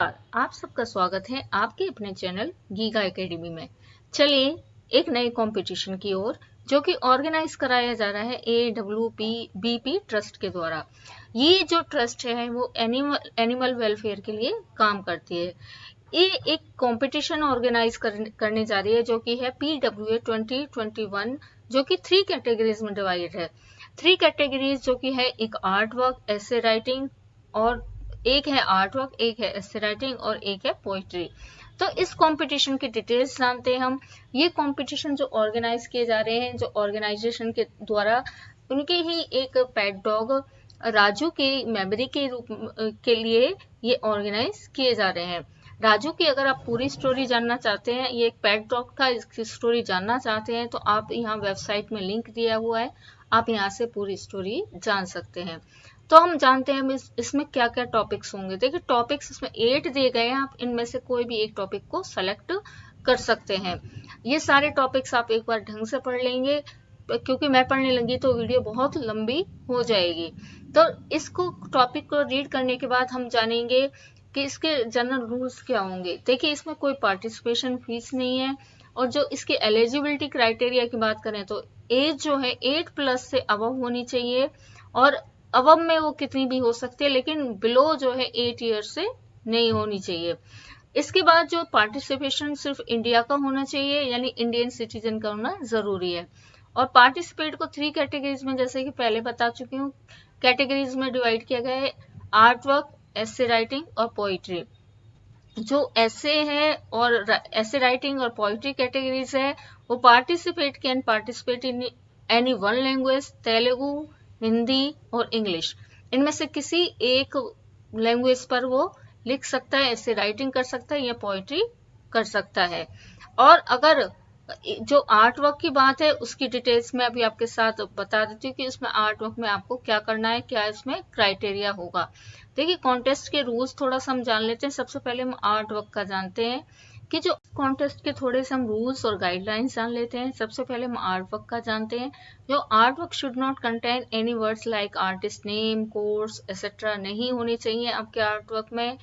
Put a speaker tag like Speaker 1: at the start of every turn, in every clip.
Speaker 1: आप सबका स्वागत है आपके अपने चैनल गीगा एकेडमी में। चलिए एक नए कंपटीशन की ओर, जो कि ऑर्गेनाइज कराया जा रहा है AWPBP ट्रस्ट के द्वारा। ये जो ट्रस्ट है वो एनिमल वेलफेयर के लिए काम करती है। ये एक कंपटीशन ऑर्गेनाइज करने जा रही है जो कि है PWA 2021, जो कि 3 कैटेगरीज में डिवाइड है। 3 कैटेगरीज जो कि है एक आर्ट वर्क, एसे राइटिंग, और एक है आर्ट वर्क, एक है एसे राइटिंग और एक है पोइट्री। तो इस कंपटीशन की डिटेल्स जानते हैं हम। ये कंपटीशन जो ऑर्गेनाइज किए जा रहे हैं, जो ऑर्गेनाइजेशन के द्वारा, उनके ही एक पेट डॉग राजू के मेमोरी के रूप के लिए ये ऑर्गेनाइज किए जा रहे हैं। राजू की अगर आप पूरी स्टोरी जानना चाहते हैं, ये एक पेट डॉग का इसकी स्टोरी जानना चाहते हैं, तो आप यहाँ वेबसाइट में लिंक दिया हुआ है, आप यहाँ से पूरी स्टोरी जान सकते हैं। तो हम जानते हैं इसमें क्या क्या टॉपिक्स होंगे। देखिए टॉपिक्स इसमें 8 दिए गए हैं, आप इनमें से कोई भी एक टॉपिक को सेलेक्ट कर सकते हैं। ये सारे टॉपिक्स आप एक बार ढंग से पढ़ लेंगे, क्योंकि मैं पढ़ने लगी तो वीडियो बहुत लंबी हो जाएगी। तो इसको टॉपिक को रीड करने के बाद हम जानेंगे कि इसके जनरल रूल्स क्या होंगे। देखिए इसमें कोई पार्टिसिपेशन फीस नहीं है, और जो इसके एलिजिबिलिटी क्राइटेरिया की बात करें तो एज जो है 8+ से अबव होनी चाहिए, और अबव में वो कितनी भी हो सकती है, लेकिन बिलो जो है 8 ईयर से नहीं होनी चाहिए। इसके बाद जो पार्टिसिपेशन सिर्फ इंडिया का होना चाहिए, यानी इंडियन सिटीजन का होना जरूरी है। और पार्टिसिपेट को 3 कैटेगरीज में, जैसे कि पहले बता चुकी हूँ, कैटेगरीज में डिवाइड किया गया है, आर्ट वर्क, एसे राइटिंग और पोइट्री। जो ऐसे है और ऐसे राइटिंग और पोइट्री कैटेगरीज है, वो can participate in any one language, Telugu, Hindi और इंग्लिश। इनमें से किसी एक लैंग्वेज पर वो लिख सकता है, ऐसे राइटिंग कर सकता है या पोइट्री कर सकता है। और अगर जो आर्ट वर्क की बात है, उसकी डिटेल्स में अभी आपके साथ बता देती हूँ कि इसमें आर्ट वर्क में आपको क्या करना है, क्या इसमें क्राइटेरिया होगा। देखिए कॉन्टेस्ट के रूल्स थोड़ा सा हम जान लेते हैं। सबसे पहले हम आर्ट वर्क का जानते हैं कि जो कॉन्टेस्ट के थोड़े से हम रूल्स और गाइडलाइंस जान लेते हैं। सबसे पहले हम आर्ट वर्क का जानते हैं। जो art work should not contain any words like artist name, course etcetera नहीं होनी चाहिए आपके आर्ट वर्क में।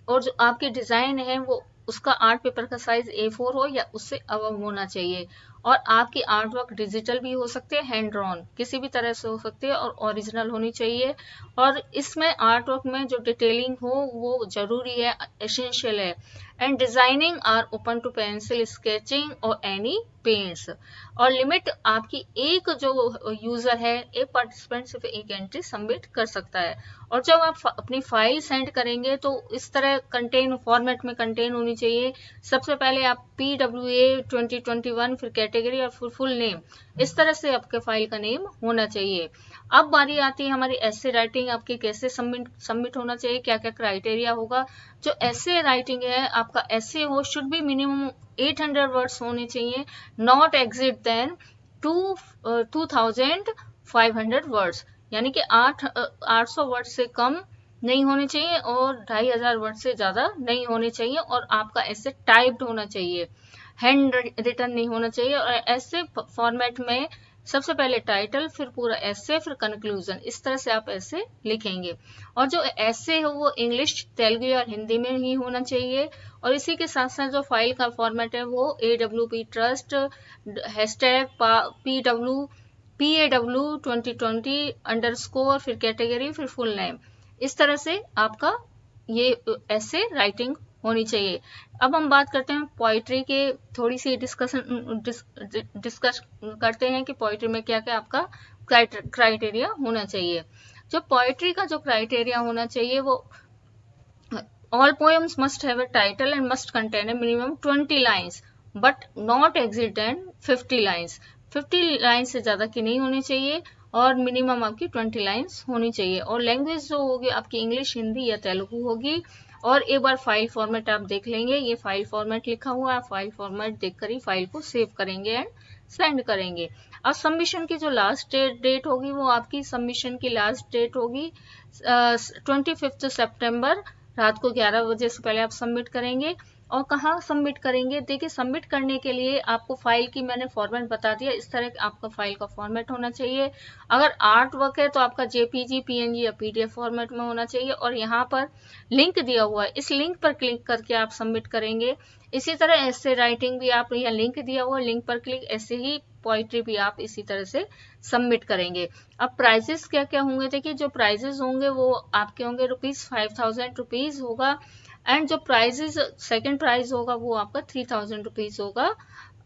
Speaker 1: और जो आपके डिजाइन है वो, उसका आर्ट पेपर का साइज A4 हो या उससे अबव होना चाहिए। और आपकी आर्ट वर्क डिजिटल भी हो सकते हैं, हैंड ड्रॉन किसी भी तरह से हो सकती है, और ओरिजिनल होनी चाहिए। और इसमें आर्ट वर्क में जो डिटेलिंग हो वो जरूरी है, एसेंशियल है। And designing are open to pencil sketching और एनी पेंट्स। और लिमिट आपकी एक जो यूजर है, एक पार्टिसिपेंट सिर्फ एक एंट्री सबमिट कर सकता है। और जब आप अपनी फाइल सेंड करेंगे तो इस तरह फॉर्मेट में कंटेन होनी चाहिए। सबसे पहले आप PWA 2021, फिर कैटेगरी और फिर फुल नेम, इस तरह से आपके फाइल का नेम होना चाहिए। अब बारी आती है हमारी ऐसे राइटिंग आपकी कैसे सबमिट होना चाहिए, क्या क्या क्राइटेरिया होगा। जो ऐसे राइटिंग है आपका, ऐसे हो शुड बी मिनिमम 800 वर्ड्स होने चाहिए, नॉट एग्जिट देन 2500 वर्ड्स, यानी कि 800 वर्ड से कम नहीं होने चाहिए और 2500 वर्ड से ज्यादा नहीं होने चाहिए। और आपका ऐसे टाइप्ड होना चाहिए, हैंड रिटन नहीं होना चाहिए। और ऐसे फॉर्मेट में सबसे पहले टाइटल, फिर पूरा ऐसे, फिर कंक्लूजन, इस तरह से आप ऐसे लिखेंगे। और जो ऐसे हो वो इंग्लिश, तेलुगु और हिंदी में ही होना चाहिए। और इसी के साथ साथ जो फाइल का फॉर्मेट है वो AWP ट्रस्ट #PAW 2020 _ फिर कैटेगरी, फिर फुल नेम, इस तरह से आपका ये ऐसे राइटिंग होनी चाहिए। अब हम बात करते हैं पोइट्री के, थोड़ी सी डिस्कस करते हैं कि पोइट्री में क्या क्या आपका क्राइटेरिया होना चाहिए। जो पोइट्री का जो क्राइटेरिया होना चाहिए वो, all poems must have a title and must contain a minimum 20 lines but not exceed than 50 lines। 50 line से ज्यादा की नहीं होनी चाहिए, और मिनिमम आपकी 20 लाइन्स होनी चाहिए। और लैंग्वेज जो होगी आपकी इंग्लिश, हिंदी या तेलुगु होगी। और एक बार फाइल फॉर्मेट आप देख लेंगे, ये फाइल फॉर्मेट लिखा हुआ है, फाइल फॉर्मेट देखकर ही फाइल को सेव करेंगे एंड सेंड करेंगे। और सबमिशन की जो लास्ट डेट होगी, वो आपकी सबमिशन की लास्ट डेट होगी 25 सितंबर, रात को 11 बजे से पहले आप सबमिट करेंगे। और कहाँ सबमिट करेंगे? देखिए, सबमिट करने के लिए आपको फाइल की मैंने फॉर्मेट बता दिया, इस तरह आपका फाइल का फॉर्मेट होना चाहिए। अगर आर्ट वर्क है तो आपका जेपीजी, पीएनजी या पीडीएफ फॉर्मेट में होना चाहिए, और यहाँ पर लिंक दिया हुआ है, इस लिंक पर क्लिक करके आप सबमिट करेंगे। इसी तरह ऐसे राइटिंग भी आप, यहाँ लिंक दिया हुआ है, लिंक पर क्लिक, ऐसे ही पोइट्री भी आप इसी तरह से सबमिट करेंगे। अब प्राइजेस क्या क्या होंगे? देखिए, जो प्राइजेस होंगे वो आपके होंगे ₹5000 होगा, एंड जो प्राइजेस सेकंड प्राइज होगा वो आपका ₹3000 होगा।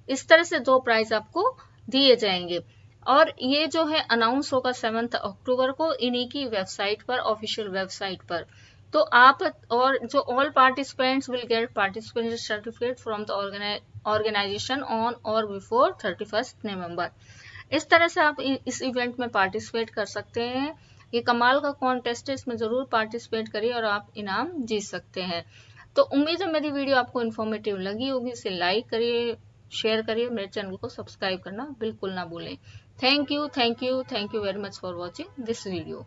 Speaker 1: इस तरह से 2 प्राइज आपको दिए जाएंगे, और ये जो है अनाउंस होगा 7 अक्टूबर को इन्हीं की वेबसाइट पर, ऑफिशियल वेबसाइट पर। तो आप, और जो all participants will get participant certificate from the organisation on or before 31 November. इस तरह से आप इस इवेंट में पार्टिसिपेट कर सकते हैं। ये कमाल का कॉन्टेस्ट है, इसमें जरूर पार्टिसिपेट करिए और आप इनाम जीत सकते हैं। तो उम्मीद है मेरी वीडियो आपको इन्फॉर्मेटिव लगी होगी। इसे लाइक करिए, शेयर करिए, मेरे चैनल को सब्सक्राइब करना बिल्कुल ना भूलें। Thank you very much for watching this video.